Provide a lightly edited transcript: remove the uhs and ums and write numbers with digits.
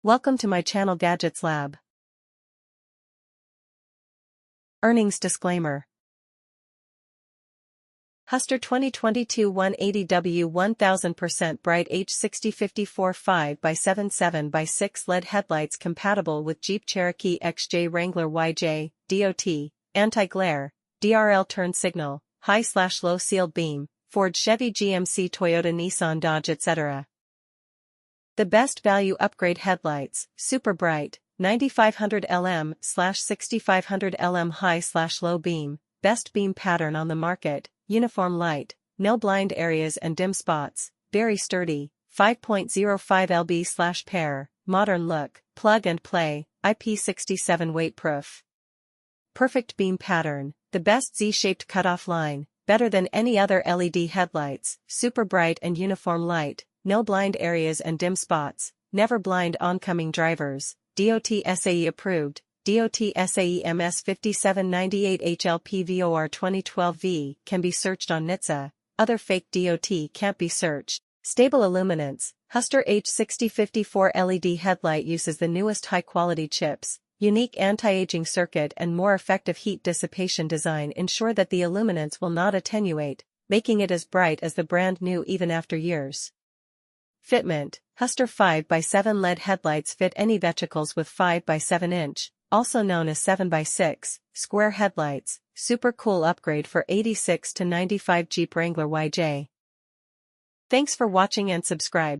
Welcome to my channel Gadgets Lab. Earnings disclaimer. HWSTAR 2022 180W 1000% bright H6054 5x7 7x6 LED headlights compatible with Jeep Cherokee XJ Wrangler YJ, DOT, anti-glare, DRL turn signal, high/low sealed beam, Ford, Chevy, GMC, Toyota, Nissan, Dodge, etc. The best value upgrade headlights, super bright, 9500 LM/6500 LM high/low beam, best beam pattern on the market, uniform light, no blind areas and dim spots, very sturdy, 5.05 lb/pair, modern look, plug and play, IP67 weight-proof. Perfect beam pattern, the best Z-shaped cutoff line, better than any other LED headlights, super bright and uniform light, no blind areas and dim spots, never blind oncoming drivers, DOT SAE approved, DOT SAE MS5798 HLPVOR 2012V can be searched on NHTSA, other fake DOT can't be searched. Stable illuminance, HWSTAR H6054 LED headlight uses the newest high-quality chips, unique anti-aging circuit and more effective heat dissipation design ensure that the illuminance will not attenuate, making it as bright as the brand new even after years. Fitment, HWSTAR 5x7 LED headlights fit any vehicles with 5x7 inch, also known as 7x6, square headlights, super cool upgrade for 86 to 95 Jeep Wrangler YJ. Thanks for watching and subscribe.